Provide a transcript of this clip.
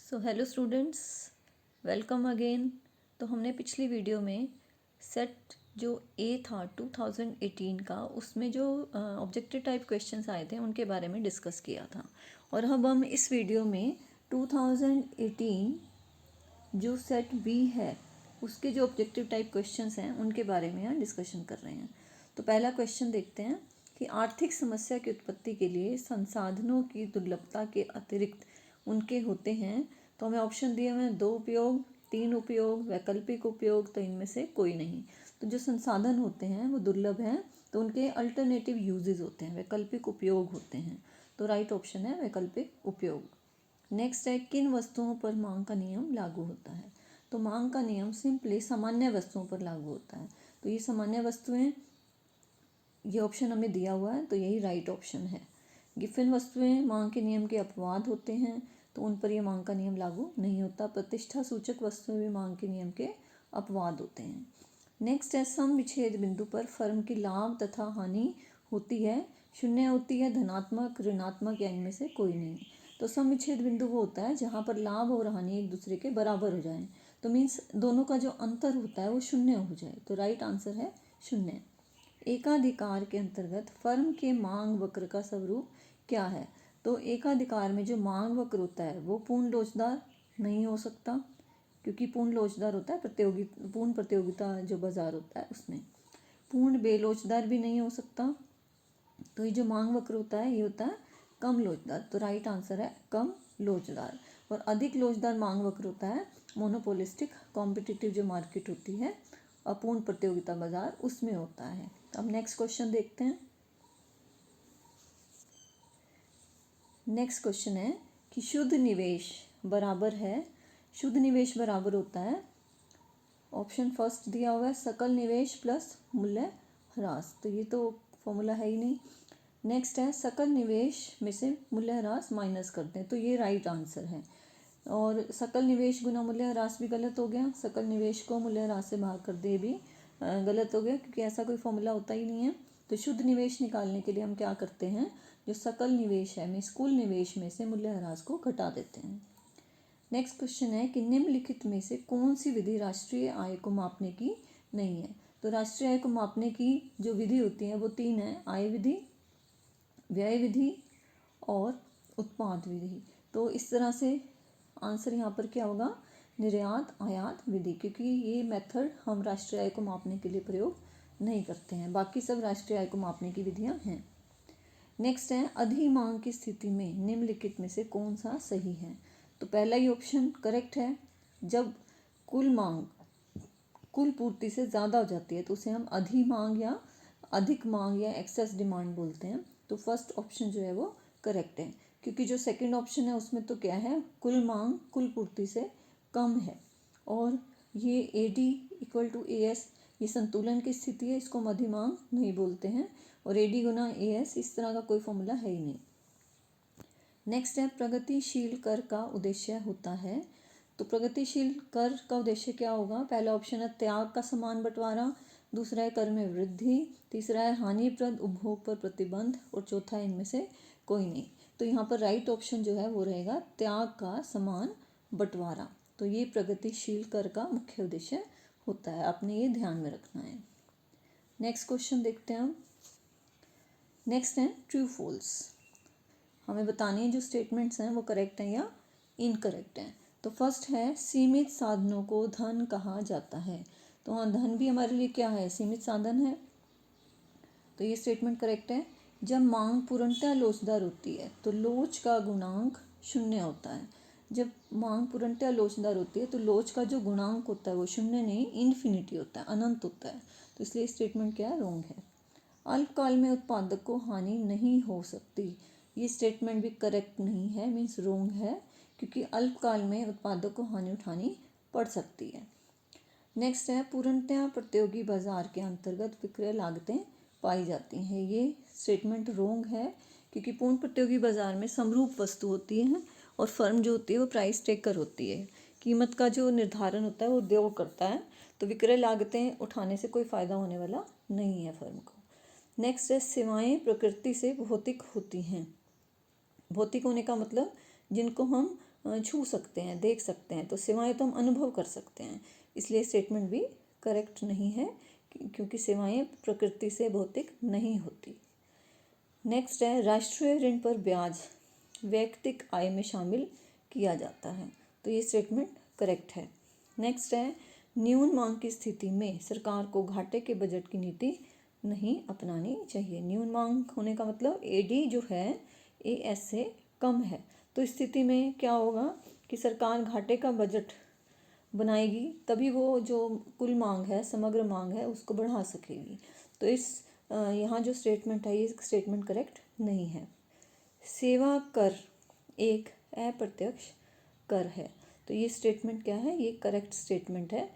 So hello students, welcome again. तो हमने पिछली वीडियो में सेट जो ए था 2018 का, उसमें जो ऑब्जेक्टिव टाइप क्वेश्चंस आए थे उनके बारे में डिस्कस किया था। और अब हम इस वीडियो में 2018 जो सेट बी है उसके जो ऑब्जेक्टिव टाइप क्वेश्चंस हैं उनके बारे में यहाँ डिस्कशन कर रहे हैं। तो पहला क्वेश्चन देखते हैं कि आर्थिक समस्या की उत्पत्ति के लिए संसाधनों की दुर्लभता के अतिरिक्त उनके होते हैं। तो हमें ऑप्शन दिए हुए हैं 2 उपयोग, 3 उपयोग, वैकल्पिक उपयोग। तो इनमें से कोई नहीं। तो जो संसाधन होते हैं वो दुर्लभ हैं, तो उनके अल्टरनेटिव यूजेस होते हैं, वैकल्पिक उपयोग होते हैं। तो राइट ऑप्शन है वैकल्पिक उपयोग। नेक्स्ट है, किन वस्तुओं पर मांग का नियम लागू होता है। तो मांग का नियम सिंपली सामान्य वस्तुओं पर लागू होता है। तो ये सामान्य वस्तुएं, ये ऑप्शन हमें दिया हुआ है, तो यही राइट ऑप्शन है। गिफिन वस्तुएं मांग के नियम के अपवाद होते हैं, तो उन पर यह मांग का नियम लागू नहीं होता। प्रतिष्ठा सूचक वस्तुएं भी मांग के नियम के अपवाद होते हैं। नेक्स्ट है, सम विच्छेद बिंदु पर फर्म की लाभ तथा हानि होती है, शून्य होती है, धनात्मक, ऋणात्मक या इनमें से कोई नहीं। तो सम विच्छेद बिंदु वो होता है जहाँ पर लाभ और हानि एक दूसरे के बराबर हो जाए। तो मीन्स दोनों का जो अंतर होता है वो शून्य हो जाए। तो राइट आंसर है शून्य। एकाधिकार के अंतर्गत फर्म के मांग वक्र का स्वरूप क्या है। तो एकाधिकार में जो मांग वक्र होता है वो पूर्ण लोचदार नहीं हो सकता, क्योंकि पूर्ण लोचदार होता है पूर्ण प्रतियोगिता जो बाजार होता है उसमें। पूर्ण बेलोचदार भी नहीं हो सकता। तो ये जो मांग वक्र होता है ये होता है कम लोचदार। तो राइट आंसर है कम लोचदार। और अधिक लोचदार मांग वक्र होता है मोनोपोलिस्टिक कॉम्पिटिटिव जो मार्केट होती है, अपूर्ण प्रतियोगिता बाजार, उसमें होता है। अब नेक्स्ट क्वेश्चन देखते हैं। नेक्स्ट क्वेश्चन है कि शुद्ध निवेश बराबर है, शुद्ध निवेश बराबर होता है, ऑप्शन फर्स्ट दिया हुआ है सकल निवेश प्लस मूल्य ह्रास। तो ये तो फॉर्मूला है ही नहीं। नेक्स्ट है सकल निवेश में से मूल्य ह्रास माइनस करते हैं, तो ये राइट आंसर है। और सकल निवेश गुना मूल्य ह्रास भी गलत हो गया, सकल निवेश को मूल्य ह्रास से भाग कर दे भी गलत हो गया, क्योंकि ऐसा कोई फॉर्मूला होता ही नहीं है। तो शुद्ध निवेश निकालने के लिए हम क्या करते हैं, जो सकल निवेश है मीन्स कुल निवेश में से मूल्य ह्रास को घटा देते हैं। नेक्स्ट क्वेश्चन है कि निम्नलिखित में से कौन सी विधि राष्ट्रीय आय को मापने की नहीं है। तो राष्ट्रीय आय को मापने की जो विधि होती है वो 3 है, आय विधि, व्यय विधि और उत्पाद विधि। तो इस तरह से आंसर यहाँ पर क्या होगा, निर्यात आयात विधि, क्योंकि ये मेथड हम राष्ट्रीय आय को मापने के लिए प्रयोग नहीं करते हैं, बाकी सब राष्ट्रीय आय को मापने की विधियाँ हैं। नेक्स्ट है, अधिमांग की स्थिति में निम्नलिखित में से कौन सा सही है। तो पहला ही ऑप्शन करेक्ट है, जब कुल मांग कुल पूर्ति से ज़्यादा हो जाती है तो उसे हम अधिमांग या अधिक मांग या एक्सेस डिमांड बोलते हैं। तो फर्स्ट ऑप्शन जो है वो करेक्ट है, क्योंकि जो सेकंड ऑप्शन है उसमें तो क्या है, कुल मांग कुल पूर्ति से कम है, और ये AD इक्वल टू AS ये संतुलन की स्थिति है, इसको हम अधिमांग नहीं बोलते हैं। और AD गुना AS इस तरह का कोई फॉर्मूला है ही नहीं। नेक्स्ट है, प्रगतिशील कर का उद्देश्य होता है। तो प्रगतिशील कर का उद्देश्य क्या होगा, पहला ऑप्शन है त्याग का समान बंटवारा, दूसरा है कर में वृद्धि, तीसरा है हानिप्रद उपभोग पर प्रतिबंध, और चौथा है इनमें से कोई नहीं। तो यहाँ पर राइट ऑप्शन जो है वो रहेगा त्याग का समान बंटवारा। तो ये प्रगतिशील कर का मुख्य उद्देश्य होता है, आपने ये ध्यान में रखना है। नेक्स्ट क्वेश्चन देखते हैं हम। नेक्स्ट है ट्रू फॉल्स, हमें बतानी है जो स्टेटमेंट्स हैं वो करेक्ट हैं या इनकरेक्ट हैं। तो फर्स्ट है, सीमित साधनों को धन कहा जाता है। तो हाँ, धन भी हमारे लिए क्या है, सीमित साधन है। तो ये स्टेटमेंट करेक्ट है। जब मांग पूर्णतः लोचदार होती है तो लोच का गुणांक 0 होता है। जब मांग पूर्णतः लोचदार होती है तो लोच का जो गुणांक होता है वो 0 नहीं, इन्फिनिटी होता है, अनंत होता है। तो इसलिए स्टेटमेंट क्या है, रॉन्ग है। अल्पकाल में उत्पादक को हानि नहीं हो सकती, ये स्टेटमेंट भी करेक्ट नहीं है, मीन्स रॉन्ग है, क्योंकि अल्पकाल में उत्पादक को हानि उठानी पड़ सकती है। नेक्स्ट है, पूर्णतः प्रतियोगी बाजार के अंतर्गत विक्रय लागतें पाई जाती हैं, ये स्टेटमेंट रॉन्ग है, क्योंकि पूर्ण प्रतियोगी बाजार में समरूप वस्तु होती है और फर्म जो होती है वो प्राइस टेकर होती है, कीमत का जो निर्धारण होता है वो उद्योग करता है। तो विक्रय लागतें उठाने से कोई फ़ायदा होने वाला नहीं है फर्म को। नेक्स्ट है, सेवाएं प्रकृति से भौतिक होती हैं। भौतिक होने का मतलब जिनको हम छू सकते हैं, देख सकते हैं, तो सेवाएं तो हम अनुभव कर सकते हैं, इसलिए स्टेटमेंट भी करेक्ट नहीं है क्योंकि सेवाएं प्रकृति से भौतिक नहीं होती। नेक्स्ट है राष्ट्रीय ऋण पर ब्याज वैयक्तिक आय में शामिल किया जाता है, तो ये स्टेटमेंट करेक्ट है। नेक्स्ट है न्यून मांग की स्थिति में सरकार को घाटे के बजट की नीति नहीं अपनानी चाहिए। न्यून मांग होने का मतलब एडी जो है एएस से कम है, तो इस स्थिति में क्या होगा कि सरकार घाटे का बजट बनाएगी, तभी वो जो कुल मांग है, समग्र मांग है, उसको बढ़ा सकेगी। तो इस यहाँ जो स्टेटमेंट है ये स्टेटमेंट करेक्ट नहीं है। सेवा कर एक अप्रत्यक्ष कर है, तो ये स्टेटमेंट क्या है, ये करेक्ट स्टेटमेंट है,